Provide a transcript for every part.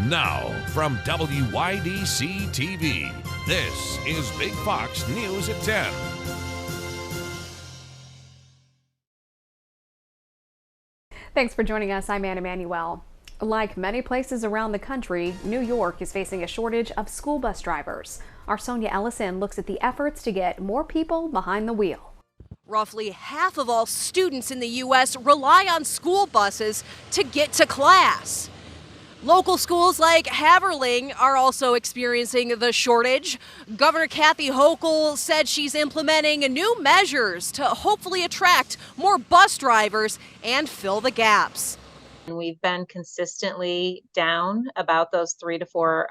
Now, from WYDC TV, this is Big Fox News at 10. Thanks for joining us. I'm Anna Manuel. Like many places around the country, New York is facing a shortage of school bus drivers. Our Sonia Ellison looks at the efforts to get more people behind the wheel. Roughly half of all students in the U.S. rely on school buses to get to class. Local schools like Haverling are also experiencing the shortage. Governor Kathy Hochul said she's implementing new measures to hopefully attract more bus drivers and fill the gaps. We've been consistently down about those 3 to 4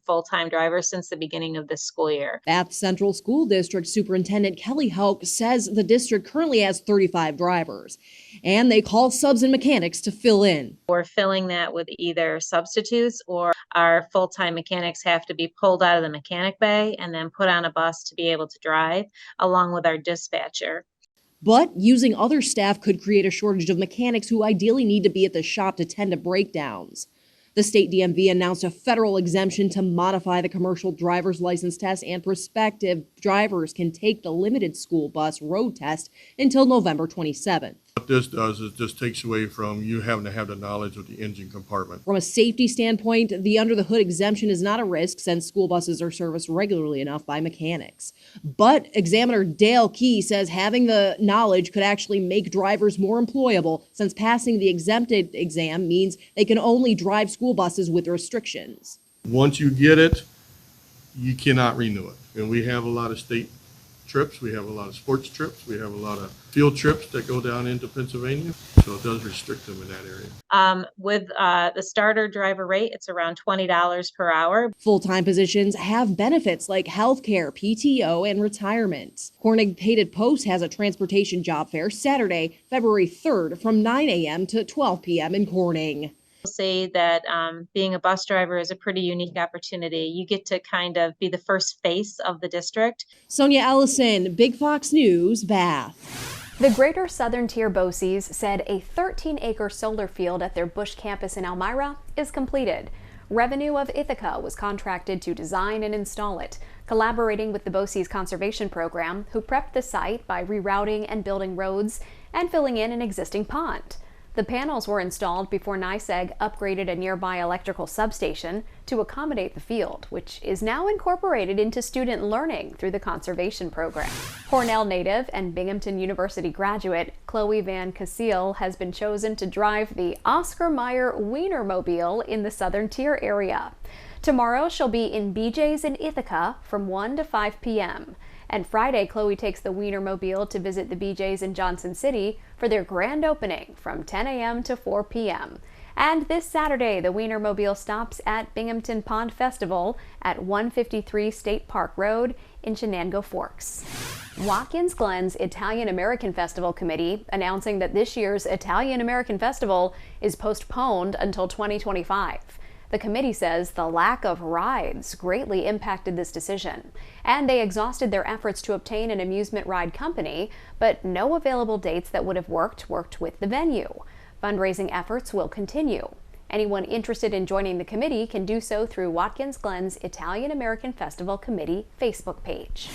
full-time drivers since the beginning of this school year. Bath Central School District Superintendent Kelly Houck says the district currently has 35 drivers, and they call subs and mechanics to fill in. We're filling that with either substitutes, or our full-time mechanics have to be pulled out of the mechanic bay and then put on a bus to be able to drive, along with our dispatcher. But using other staff could create a shortage of mechanics who ideally need to be at the shop to tend to breakdowns. The state DMV announced a federal exemption to modify the commercial driver's license test, and prospective drivers can take the limited school bus road test until November 27th. What this does is just takes away from you having to have the knowledge of the engine compartment. From a safety standpoint, the under-the-hood exemption is not a risk since school buses are serviced regularly enough by mechanics. But Examiner Dale Key says having the knowledge could actually make drivers more employable, since passing the exempted exam means they can only drive school buses with restrictions. Once you get it, you cannot renew it. And we have a lot of state trips, we have a lot of sports trips, we have a lot of field trips that go down into Pennsylvania, so it does restrict them in that area. With the starter driver rate, it's around $20 per hour. Full-time positions have benefits like health care, PTO, and retirement. Corning Painted Post has a transportation job fair Saturday, February 3rd from 9 a.m. to 12 p.m. in Corning. Say that being a bus driver is a pretty unique opportunity. You get to kind of be the first face of the district. Sonia Ellison, Big Fox News, Bath. The Greater Southern Tier BOCES said a 13-acre solar field at their Bush campus in Elmira is completed. Revenue of Ithaca was contracted to design and install it, collaborating with the BOCES Conservation Program, who prepped the site by rerouting and building roads and filling in an existing pond. The panels were installed before NYSEG upgraded a nearby electrical substation to accommodate the field, which is now incorporated into student learning through the conservation program. Cornell native and Binghamton University graduate Chloe Van Cassel has been chosen to drive the Oscar Mayer Wienermobile in the Southern Tier area. Tomorrow she'll be in BJ's in Ithaca from 1 to 5 p.m. And Friday, Chloe takes the Wienermobile to visit the BJ's in Johnson City for their grand opening from 10 a.m. to 4 p.m. And this Saturday, the Wienermobile stops at Binghamton Pond Festival at 153 State Park Road in Shenango Forks. Watkins Glen's Italian American Festival Committee announcing that this year's Italian American Festival is postponed until 2025. The committee says the lack of rides greatly impacted this decision, and they exhausted their efforts to obtain an amusement ride company, but no available dates that would have worked with the venue. Fundraising efforts will continue. Anyone interested in joining the committee can do so through Watkins Glen's Italian American Festival Committee Facebook page.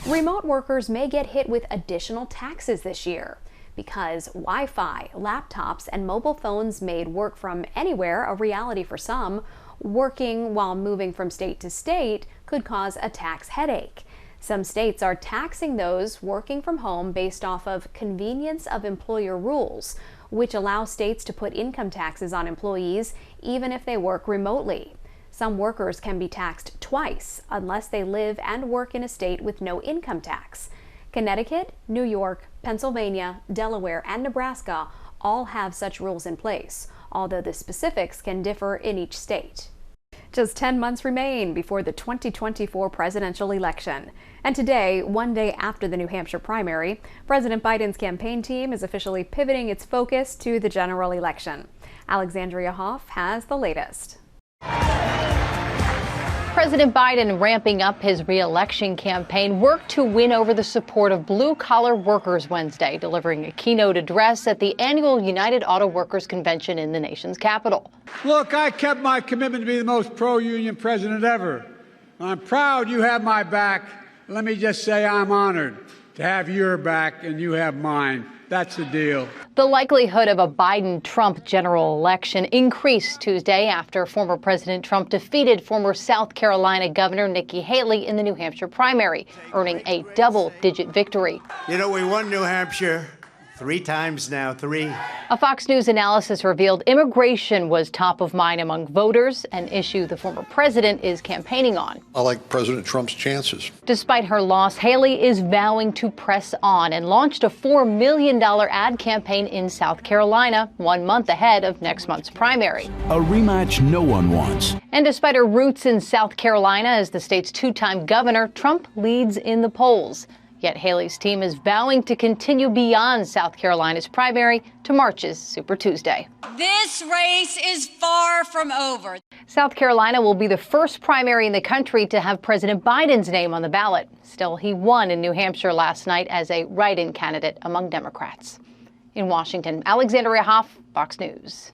Remote workers may get hit with additional taxes this year, because Wi-Fi, laptops, and mobile phones made work from anywhere a reality for some. Working while moving from state to state could cause a tax headache. Some states are taxing those working from home based off of convenience of employer rules, which allow states to put income taxes on employees even if they work remotely. Some workers can be taxed twice unless they live and work in a state with no income tax. Connecticut, New York, Pennsylvania, Delaware, and Nebraska all have such rules in place, although the specifics can differ in each state. Just 10 months remain before the 2024 presidential election. And today, one day after the New Hampshire primary, President Biden's campaign team is officially pivoting its focus to the general election. Alexandria Hoff has the latest. President Biden, ramping up his re-election campaign, worked to win over the support of blue-collar workers Wednesday, delivering a keynote address at the annual United Auto Workers Convention in the nation's capital. Look, I kept my commitment to be the most pro-union president ever. I'm proud you have my back. Let me just say I'm honored to have your back and you have mine. That's the deal. The likelihood of a Biden-Trump general election increased Tuesday after former President Trump defeated former South Carolina Governor Nikki Haley in the New Hampshire primary, earning a double-digit victory. You know, we won New Hampshire 3 times now, 3. A Fox News analysis revealed immigration was top of mind among voters, an issue the former president is campaigning on. I like President Trump's chances. Despite her loss, Haley is vowing to press on and launched a $4 million ad campaign in South Carolina, 1 month ahead of next month's primary. A rematch no one wants. And despite her roots in South Carolina as the state's 2-time governor, Trump leads in the polls. Yet Haley's team is vowing to continue beyond South Carolina's primary to March's Super Tuesday. This race is far from over. South Carolina will be the first primary in the country to have President Biden's name on the ballot. Still, he won in New Hampshire last night as a write-in candidate among Democrats. In Washington, Alexandria Hoff, Fox News.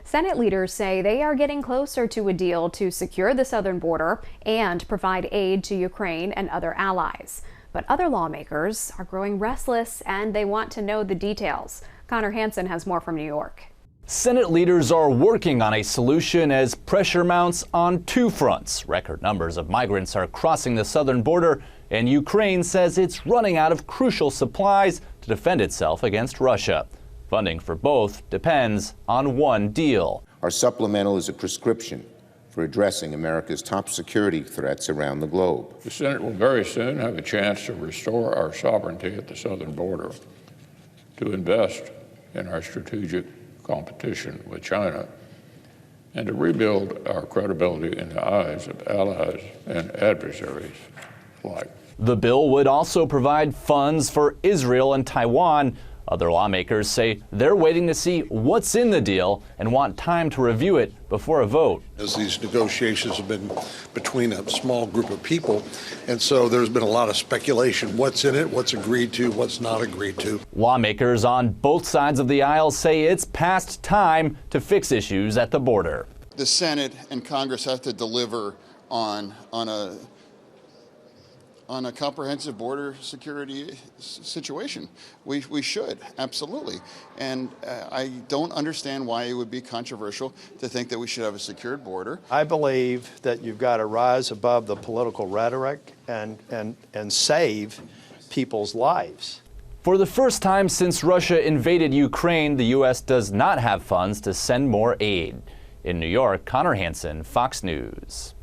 Senate leaders say they are getting closer to a deal to secure the southern border and provide aid to Ukraine and other allies. But other lawmakers are growing restless and they want to know the details. Connor Hansen has more from New York. Senate leaders are working on a solution as pressure mounts on 2 fronts. Record numbers of migrants are crossing the southern border, and Ukraine says it's running out of crucial supplies to defend itself against Russia. Funding for both depends on one deal. Our supplemental is a prescription for addressing America's top security threats around the globe. The Senate will very soon have a chance to restore our sovereignty at the southern border, to invest in our strategic competition with China, and to rebuild our credibility in the eyes of allies and adversaries alike. The bill would also provide funds for Israel and Taiwan. Other lawmakers say they're waiting to see what's in the deal and want time to review it before a vote. As these negotiations have been between a small group of people, and so there's been a lot of speculation. What's in it, what's agreed to, what's not agreed to. Lawmakers on both sides of the aisle say it's past time to fix issues at the border. The Senate and Congress have to deliver on a comprehensive border security situation. We should, absolutely. And I don't understand why it would be controversial to think that we should have a secured border. I believe that you've got to rise above the political rhetoric and save people's lives. For the first time since Russia invaded Ukraine, the U.S. does not have funds to send more aid. In New York, Connor Hansen, Fox News.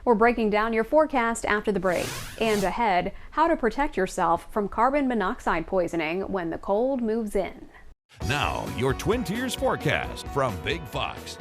We're breaking down your forecast after the break. And ahead, how to protect yourself from carbon monoxide poisoning when the cold moves in. Now, your Twin Tiers forecast from Big Fox.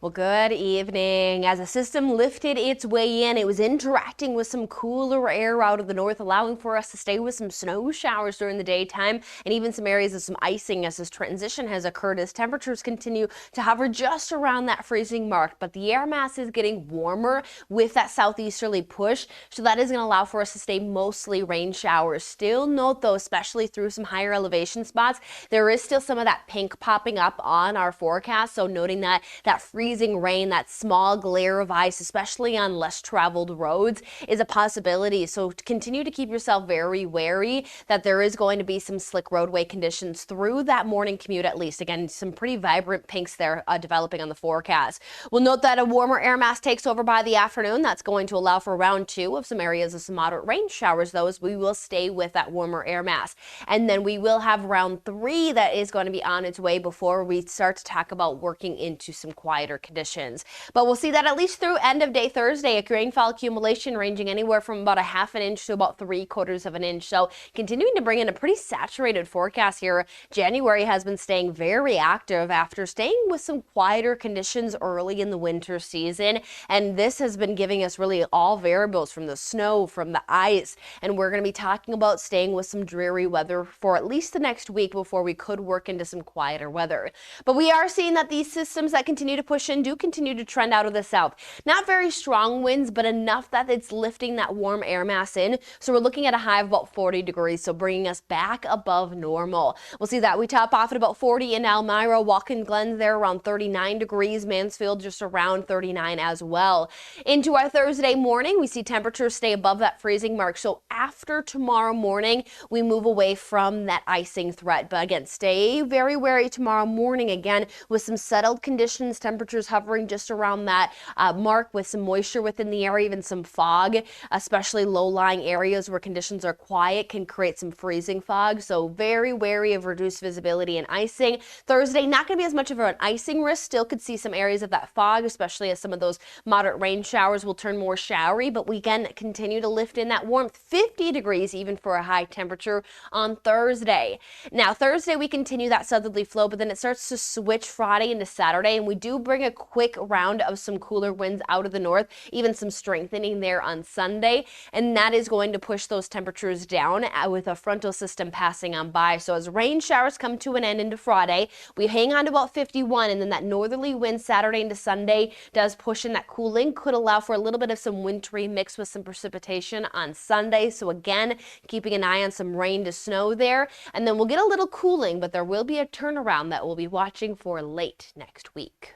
Well, good evening. As the system lifted its way in, it was interacting with some cooler air out of the north, allowing for us to stay with some snow showers during the daytime and even some areas of some icing as this transition has occurred as temperatures continue to hover just around that freezing mark. But the air mass is getting warmer with that southeasterly push, so that is going to allow for us to stay mostly rain showers. Still note, though, especially through some higher elevation spots, there is still some of that pink popping up on our forecast. So noting that freezing rain, that small glare of ice, especially on less traveled roads, is a possibility. So continue to keep yourself very wary that there is going to be some slick roadway conditions through that morning commute at least. Again, some pretty vibrant pinks there developing on the forecast. We'll note that a warmer air mass takes over by the afternoon. That's going to allow for round 2 of some areas of some moderate rain showers, though, as we will stay with that warmer air mass. And then we will have round 3 that is going to be on its way before we start to talk about working into some quieter conditions. But we'll see that at least through end of day Thursday, a rainfall accumulation ranging anywhere from about a half an inch to about 3/4 of an inch. So continuing to bring in a pretty saturated forecast here. January has been staying very active after staying with some quieter conditions early in the winter season. And this has been giving us really all variables from the snow, from the ice. And we're going to be talking about staying with some dreary weather for at least the next week before we could work into some quieter weather. But we are seeing that these systems that continue to push circulation do continue to trend out of the south. Not very strong winds, but enough that it's lifting that warm air mass in. So we're looking at a high of about 40 degrees, so bringing us back above normal. We'll see that we top off at about 40 in Elmira, Watkins Glen there around 39 degrees, Mansfield just around 39 as well. Into our Thursday morning, we see temperatures stay above that freezing mark. So after tomorrow morning, we move away from that icing threat. But again, stay very wary tomorrow morning again with some settled conditions, temperatures hovering just around that mark with some moisture within the area, even some fog, especially low-lying areas where conditions are quiet can create some freezing fog. So very wary of reduced visibility and icing. Thursday, not going to be as much of an icing risk. Still could see some areas of that fog, especially as some of those moderate rain showers will turn more showery, but we can continue to lift in that warmth, 50 degrees even for a high temperature on Thursday. Now, Thursday, we continue that southerly flow, but then it starts to switch Friday into Saturday, and we do bring a quick round of some cooler winds out of the north, even some strengthening there on Sunday, and that is going to push those temperatures down with a frontal system passing on by. So as rain showers come to an end into Friday, we hang on to about 51, and then that northerly wind Saturday into Sunday does push in that cooling, could allow for a little bit of some wintry mix with some precipitation on Sunday. So again, keeping an eye on some rain to snow there, and then we'll get a little cooling, but there will be a turnaround that we'll be watching for late next week.